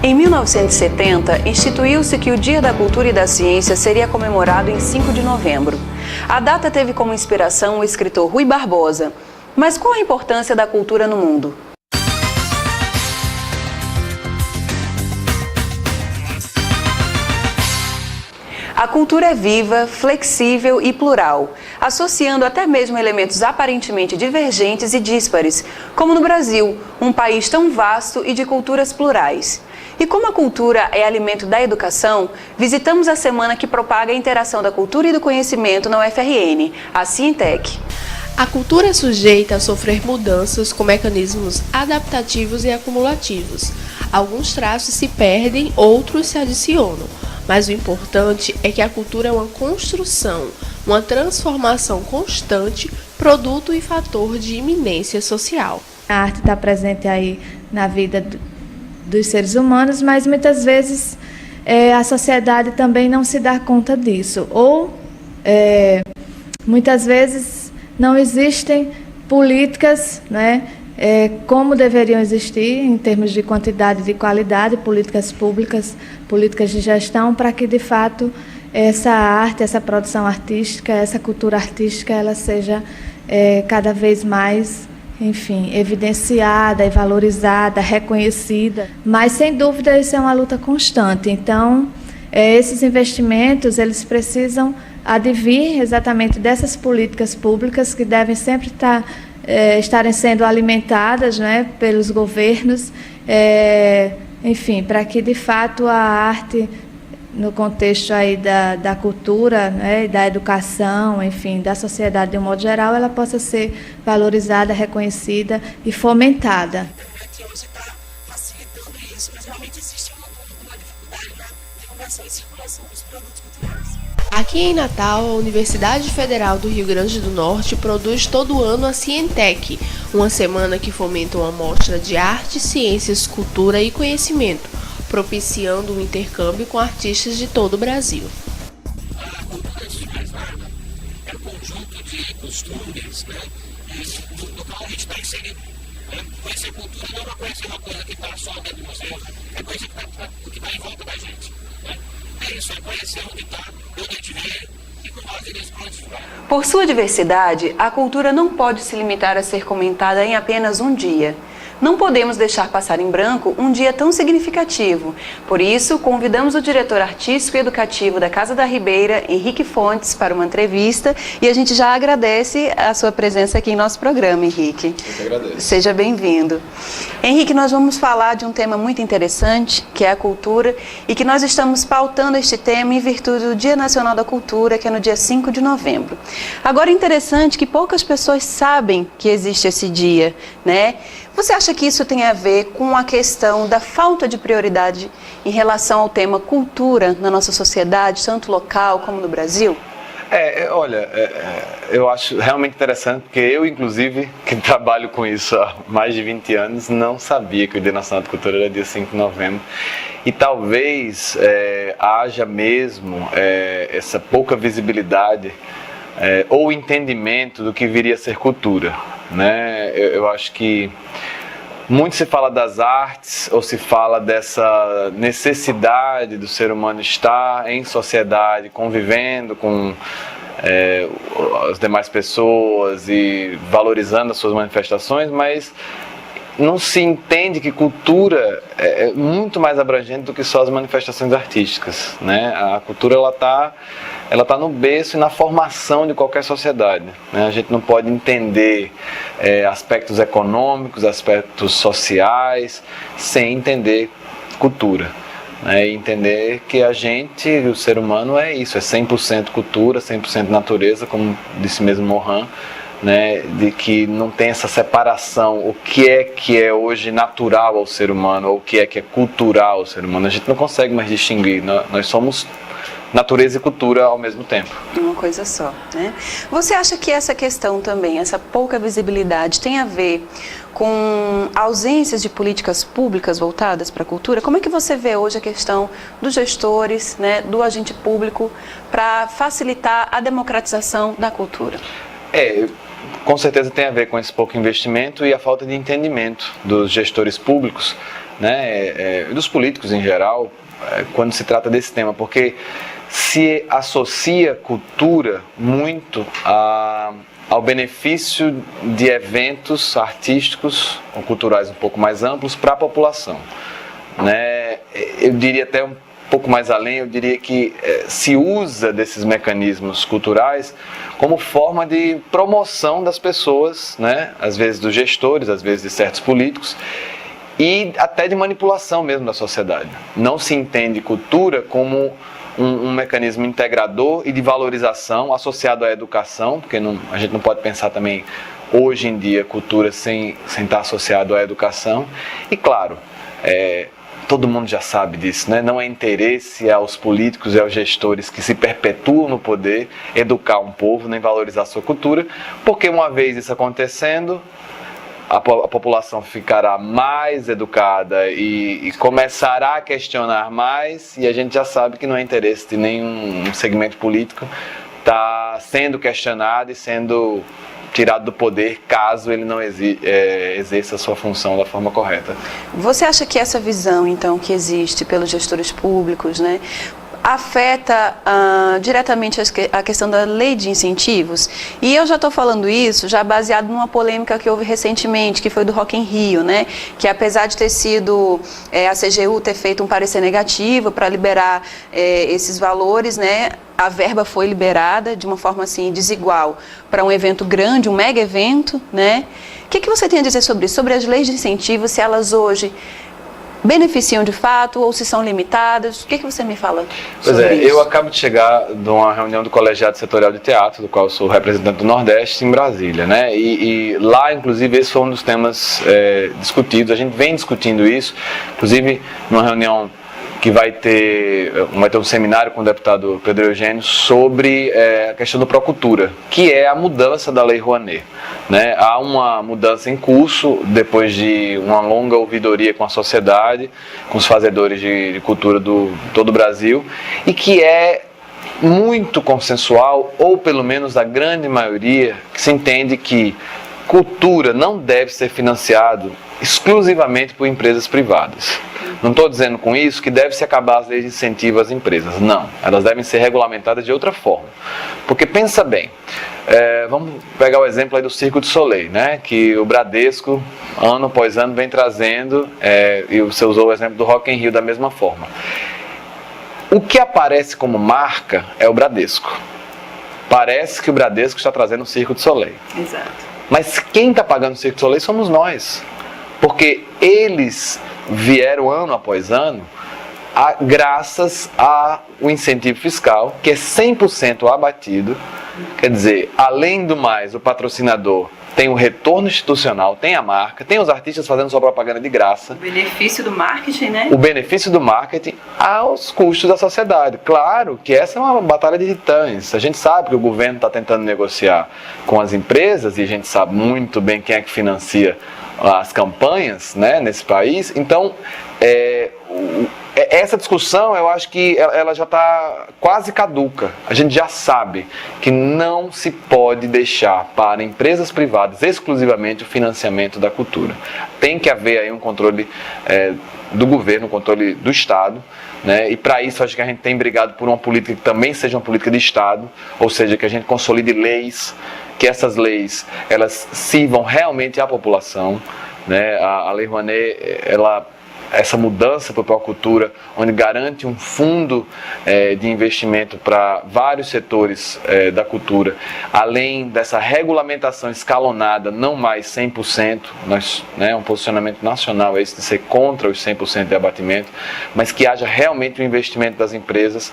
Em 1970, instituiu-se que o Dia da Cultura e da Ciência seria comemorado em 5 de novembro. A data teve como inspiração o escritor Rui Barbosa. Mas qual a importância da cultura no mundo? A cultura é viva, flexível e plural, associando até mesmo elementos aparentemente divergentes e díspares, como no Brasil, um país tão vasto e de culturas plurais. E como a cultura é alimento da educação, visitamos a semana que propaga a interação da cultura e do conhecimento na UFRN, a Cientec. A cultura é sujeita a sofrer mudanças com mecanismos adaptativos e acumulativos. Alguns traços se perdem, outros se adicionam. Mas o importante é que a cultura é uma construção, uma transformação constante, produto e fator de iminência social. A arte está presente aí na vida dos seres humanos, mas muitas vezes a sociedade também não se dá conta disso. Ou muitas vezes não existem políticas, né, como deveriam existir em termos de quantidade e de qualidade, políticas públicas, políticas de gestão, para que de fato essa arte, essa produção artística, essa cultura artística, ela seja cada vez mais, enfim, evidenciada e valorizada, reconhecida. Mas sem dúvida isso é uma luta constante. Então esses investimentos eles precisam advir exatamente dessas políticas públicas que devem sempre estarem sendo alimentadas, né, pelos governos, enfim, para que de fato a arte, no contexto aí da cultura, né, da educação, enfim, da sociedade de um modo geral, ela possa ser valorizada, reconhecida e fomentada. Que hoje está facilitando isso, mas realmente existe uma dificuldade na divulgação e circulação dos produtos culturais. Aqui em Natal, a Universidade Federal do Rio Grande do Norte produz todo ano a Cientec, uma semana que fomenta uma mostra de arte, ciências, cultura e conhecimento, propiciando um intercâmbio com artistas de todo o Brasil. A cultura, antes de mais nada, é um conjunto de costumes, né, do qual a gente está inserido. Conhecer cultura não é conhecer uma coisa que está só dentro do museu, é conhecer o que está em volta da gente. É isso, é conhecer onde está, de onde a gente veio e com base nisso para onde vai. Por sua diversidade, a cultura não pode se limitar a ser comentada em apenas um dia. Não podemos deixar passar em branco um dia tão significativo. Por isso, convidamos o diretor artístico e educativo da Casa da Ribeira, Henrique Fontes, para uma entrevista e a gente já agradece a sua presença aqui em nosso programa, Henrique. Eu que agradeço. Seja bem-vindo. Henrique, nós vamos falar de um tema muito interessante, que é a cultura, e que nós estamos pautando este tema em virtude do Dia Nacional da Cultura, que é no dia 5 de novembro. Agora, é interessante que poucas pessoas sabem que existe esse dia, né? Você acha que isso tem a ver com a questão da falta de prioridade em relação ao tema cultura na nossa sociedade, tanto local como no Brasil? Olha, eu acho realmente interessante, porque eu, inclusive, que trabalho com isso há mais de 20 anos, não sabia que o Dia Nacional de Cultura era dia 5 de novembro. E talvez haja mesmo essa pouca visibilidade ou entendimento do que viria a ser cultura, né? Eu acho que muito se fala das artes, ou se fala dessa necessidade do ser humano estar em sociedade, convivendo com as demais pessoas e valorizando as suas manifestações, mas não se entende que cultura é muito mais abrangente do que só as manifestações artísticas, né? A cultura ela tá no berço e na formação de qualquer sociedade, né? A gente não pode entender aspectos econômicos, aspectos sociais, sem entender cultura, né? E entender que a gente, o ser humano, é isso, é 100% cultura, 100% natureza, como disse mesmo Morin, né, de que não tem essa separação, o que é hoje natural ao ser humano, ou o que é cultural ao ser humano. A gente não consegue mais distinguir, nós somos natureza e cultura ao mesmo tempo. Uma coisa só, né? Você acha que essa questão também, essa pouca visibilidade, tem a ver com ausências de políticas públicas voltadas para a cultura? Como é que você vê hoje a questão dos gestores, né, do agente público, para facilitar a democratização da cultura? com certeza tem a ver com esse pouco investimento e a falta de entendimento dos gestores públicos, né, e dos políticos em geral, quando se trata desse tema, porque se associa cultura muito ao benefício de eventos artísticos ou culturais um pouco mais amplos para a população, né? Eu diria até um pouco mais além, eu diria que se usa desses mecanismos culturais como forma de promoção das pessoas, né? Às vezes dos gestores, às vezes de certos políticos, e até de manipulação mesmo da sociedade. Não se entende cultura como um mecanismo integrador e de valorização associado à educação, porque a gente não pode pensar também hoje em dia cultura sem estar associado à educação. E claro, todo mundo já sabe disso, né? Não é interesse aos políticos e aos gestores que se perpetuam no poder educar um povo, nem valorizar a sua cultura, porque uma vez isso acontecendo, a população ficará mais educada e começará a questionar mais, e a gente já sabe que não é interesse de nenhum segmento político estar sendo questionado e sendo tirado do poder caso ele não exerça a sua função da forma correta. Você acha que essa visão, então, que existe pelos gestores públicos, né, afeta diretamente a questão da lei de incentivos? E eu já estou falando isso já baseado numa polêmica que houve recentemente, que foi do Rock in Rio, né? Que apesar de ter sido a CGU ter feito um parecer negativo para liberar esses valores, né? A verba foi liberada de uma forma assim desigual para um evento grande, um mega evento, né? O que você tem a dizer sobre isso? Sobre as leis de incentivos, se elas hoje beneficiam de fato ou se são limitadas? O que você me fala sobre isso? Eu acabo de chegar de uma reunião do Colegiado Setorial de Teatro, do qual eu sou representante do Nordeste, em Brasília, né? E lá, inclusive, esse foi um dos temas discutidos. A gente vem discutindo isso, inclusive numa reunião que vai ter um seminário com o deputado Pedro Eugênio sobre a questão do Procultura, que é a mudança da Lei Rouanet, né? Há uma mudança em curso, depois de uma longa ouvidoria com a sociedade, com os fazedores de cultura do todo o Brasil, e que é muito consensual, ou pelo menos a grande maioria, que se entende que cultura não deve ser financiado exclusivamente por empresas privadas. Não estou dizendo com isso que deve se acabar as leis de incentivo às empresas. Não, elas devem ser regulamentadas de outra forma. Porque pensa bem, vamos pegar o exemplo aí do Cirque du Soleil, né? Que o Bradesco, ano após ano, vem trazendo, e você usou o exemplo do Rock in Rio da mesma forma. O que aparece como marca é o Bradesco. Parece que o Bradesco está trazendo o Cirque du Soleil. Exato. Mas quem está pagando o Cirque du Soleil somos nós. Porque eles vieram ano após ano graças ao incentivo fiscal, que é 100% abatido. Quer dizer, além do mais, o patrocinador tem o retorno institucional, tem a marca, tem os artistas fazendo sua propaganda de graça. O benefício do marketing, né? O benefício do marketing aos custos da sociedade. Claro que essa é uma batalha de titãs. A gente sabe que o governo está tentando negociar com as empresas, e a gente sabe muito bem quem é que financia as campanhas, né, nesse país. Então, essa discussão, eu acho que ela já está quase caduca. A gente já sabe que não se pode deixar para empresas privadas exclusivamente o financiamento da cultura. Tem que haver aí um controle do governo, um controle do Estado, né? E para isso acho que a gente tem brigado por uma política que também seja uma política de Estado, ou seja, que a gente consolide leis, que essas leis elas sirvam realmente à população, né? A Lei Rouanet, essa mudança para a Procultura, onde garante um fundo de investimento para vários setores da cultura, além dessa regulamentação escalonada, não mais 100%, um posicionamento nacional esse de ser contra os 100% de abatimento, mas que haja realmente um investimento das empresas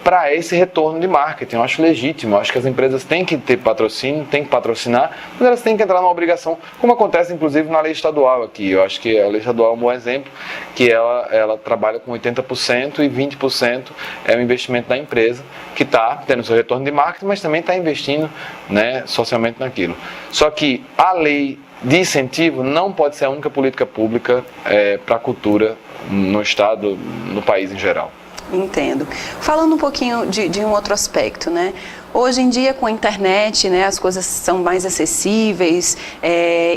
para esse retorno de marketing. Eu acho legítimo, eu acho que as empresas têm que ter patrocínio, têm que patrocinar, mas elas têm que entrar numa obrigação, como acontece inclusive na lei estadual aqui. Eu acho que a lei estadual é um bom exemplo, que ela trabalha com 80% e 20% é o investimento da empresa, que está tendo seu retorno de marketing, mas também está investindo, né, socialmente naquilo. Só que a lei de incentivo não pode ser a única política pública para a cultura no Estado, no país em geral. Entendo. Falando um pouquinho de um outro aspecto, né? Hoje em dia, com a internet, né, as coisas são mais acessíveis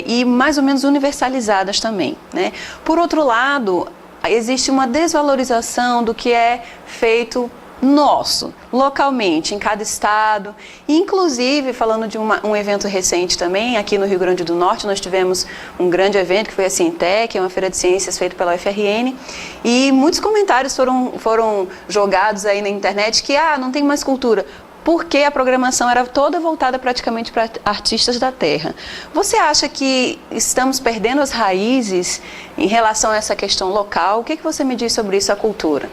e mais ou menos universalizadas também, né? Por outro lado, existe uma desvalorização do que é feito nosso, localmente, em cada estado. Inclusive, falando de um evento recente também, aqui no Rio Grande do Norte, nós tivemos um grande evento que foi a Cientec, uma feira de ciências feita pela UFRN, e muitos comentários foram jogados aí na internet que não tem mais cultura, porque a programação era toda voltada praticamente para artistas da terra. Você acha que estamos perdendo as raízes em relação a essa questão local? O que você me diz sobre isso, a cultura?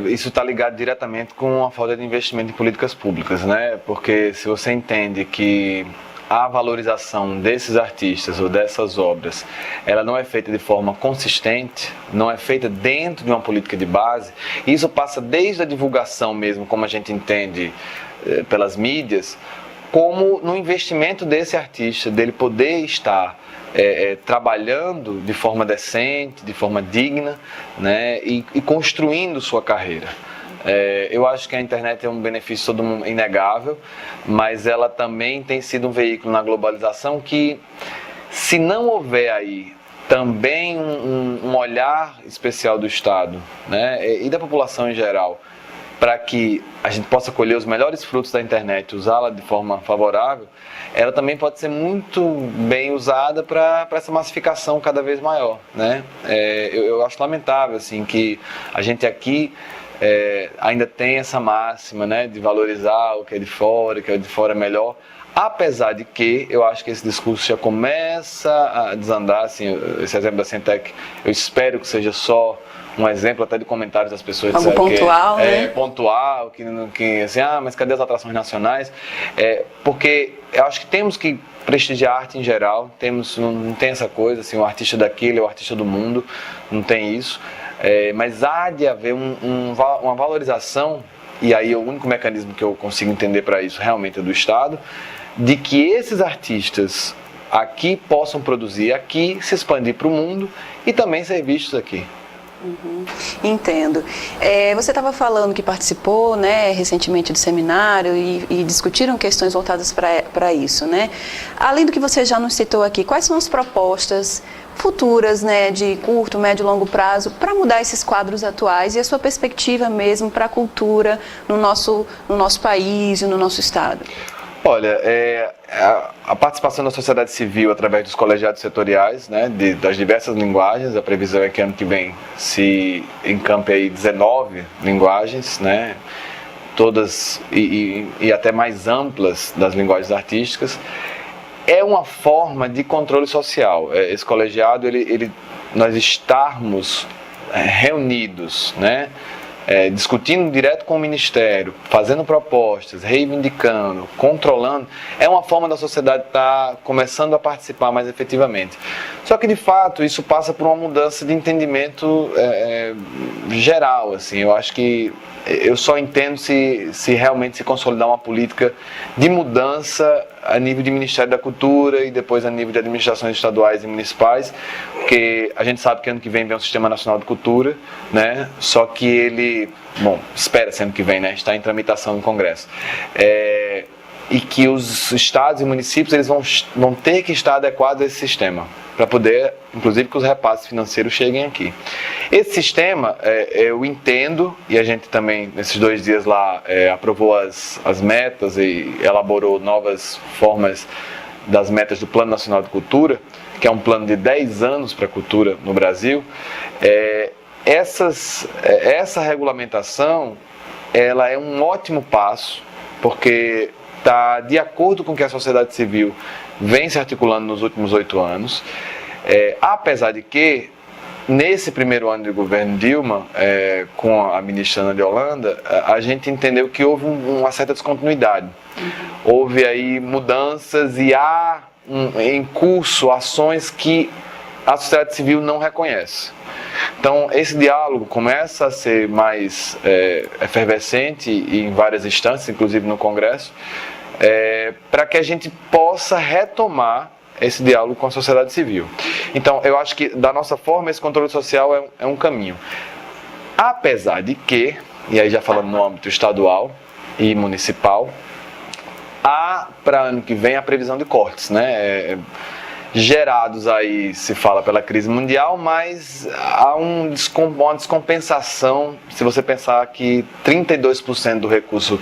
Isso está ligado diretamente com a falta de investimento em políticas públicas, né? Porque se você entende que a valorização desses artistas ou dessas obras, ela não é feita de forma consistente, não é feita dentro de uma política de base, e isso passa desde a divulgação mesmo, como a gente entende pelas mídias, como no investimento desse artista, dele poder estar trabalhando de forma decente, de forma digna, né, e construindo sua carreira. Eu acho que a internet é um benefício todo mundo inegável, mas ela também tem sido um veículo na globalização que, se não houver aí também um olhar especial do Estado, né, e da população em geral, para que a gente possa colher os melhores frutos da internet, usá-la de forma favorável, ela também pode ser muito bem usada para essa massificação cada vez maior, né? Eu acho lamentável assim, que a gente aqui ainda tem essa máxima, né, de valorizar o que é de fora, que é de fora é melhor, apesar de que eu acho que esse discurso já começa a desandar, assim, esse exemplo da Cientec, eu espero que seja só um exemplo até de comentários das pessoas algo pontual, né? Pontual, que assim, mas cadê as atrações nacionais? Porque eu acho que temos que prestigiar a arte em geral, não tem essa coisa, assim, o artista daquele é o artista do mundo, não tem isso, mas há de haver uma valorização, e aí o único mecanismo que eu consigo entender para isso realmente é do Estado, de que esses artistas aqui possam produzir aqui, se expandir para o mundo e também ser vistos aqui. Entendo. Você estava falando que participou, né, recentemente do seminário e discutiram questões voltadas para isso, né? Além do que você já nos citou aqui, quais são as propostas futuras, né, de curto, médio e longo prazo para mudar esses quadros atuais e a sua perspectiva mesmo para a cultura no nosso país e no nosso estado? Olha, a participação da sociedade civil através dos colegiados setoriais, né, das diversas linguagens, a previsão é que ano que vem se encampe aí 19 linguagens, né, todas e até mais amplas das linguagens artísticas, é uma forma de controle social. Esse colegiado, nós estarmos reunidos, né, discutindo direto com o Ministério, fazendo propostas, reivindicando, controlando, é uma forma da sociedade estar começando a participar mais efetivamente. Só que, de fato, isso passa por uma mudança de entendimento geral. Assim, eu acho que eu só entendo se realmente se consolidar uma política de mudança a nível de Ministério da Cultura e depois a nível de administrações estaduais e municipais, porque a gente sabe que ano que vem um Sistema Nacional de Cultura, né? Só que ele, espera-se ano que vem, né? Está em tramitação no Congresso. E que os estados e municípios eles vão ter que estar adequados a esse sistema, para poder, inclusive, que os repasses financeiros cheguem aqui. Esse sistema, eu entendo, e a gente também, nesses 2 dias lá, aprovou as metas e elaborou novas formas das metas do Plano Nacional de Cultura, que é um plano de 10 anos para a cultura no Brasil. Essa regulamentação, ela é um ótimo passo, porque está de acordo com o que a sociedade civil vem se articulando nos últimos 8 anos, apesar de que, nesse primeiro ano de governo Dilma, com a ministra Ana de Holanda, a gente entendeu que houve uma certa descontinuidade. Houve aí mudanças e há em curso ações que a sociedade civil não reconhece. Então, esse diálogo começa a ser mais efervescente em várias instâncias, inclusive no Congresso, para que a gente possa retomar esse diálogo com a sociedade civil. Então, eu acho que, da nossa forma, esse controle social é um caminho. Apesar de que, e aí já falando no âmbito estadual e municipal, para ano que vem a previsão de cortes, né? Gerados aí, se fala, pela crise mundial, mas há uma descompensação, se você pensar que 32% do recurso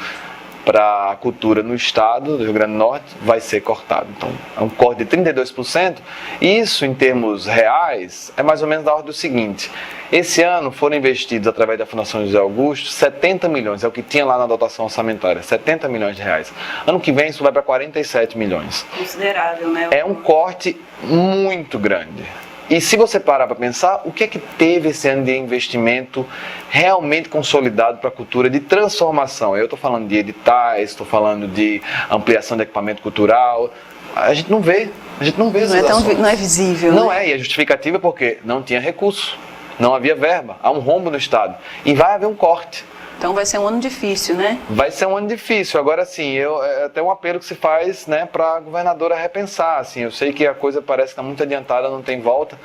para a cultura no estado do Rio Grande do Norte vai ser cortado. Então, é um corte de 32%. Isso, em termos reais, é mais ou menos da ordem do seguinte: esse ano foram investidos, através da Fundação José Augusto, 70 milhões, é o que tinha lá na dotação orçamentária, 70 milhões de reais. Ano que vem isso vai para 47 milhões. Considerável, né? É um corte muito grande. E se você parar para pensar, o que é que teve esse ano de investimento realmente consolidado para a cultura, de transformação? Eu estou falando de editais, estou falando de ampliação de equipamento cultural. A gente não vê essas ações. Não é visível. Não né? é, e a justificativa é porque não tinha recurso, não havia verba, há um rombo no Estado. E vai haver um corte. Então vai ser um ano difícil, né? Vai ser um ano difícil. Agora, sim, é até um apelo que se faz, né, para a governadora repensar. Assim, eu sei que a coisa parece que está muito adiantada, não tem volta,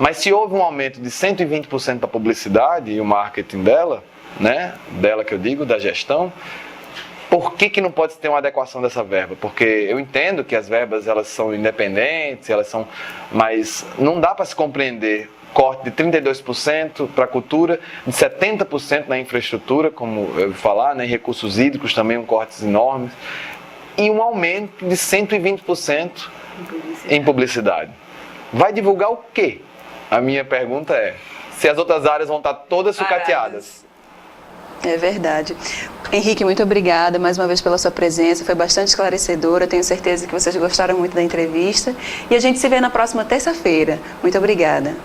mas se houve um aumento de 120% da publicidade e o marketing dela, né, dela que eu digo, da gestão, por que não pode ter uma adequação dessa verba? Porque eu entendo que as verbas elas são independentes, mas não dá para se compreender corte de 32% para a cultura, de 70% na infraestrutura, como eu vou falar, né, em recursos hídricos também, cortes enormes, e um aumento de 120% em publicidade. Vai divulgar o quê? A minha pergunta é, se as outras áreas vão estar todas sucateadas. É verdade. Henrique, muito obrigada mais uma vez pela sua presença, foi bastante esclarecedora, tenho certeza que vocês gostaram muito da entrevista, e a gente se vê na próxima terça-feira. Muito obrigada.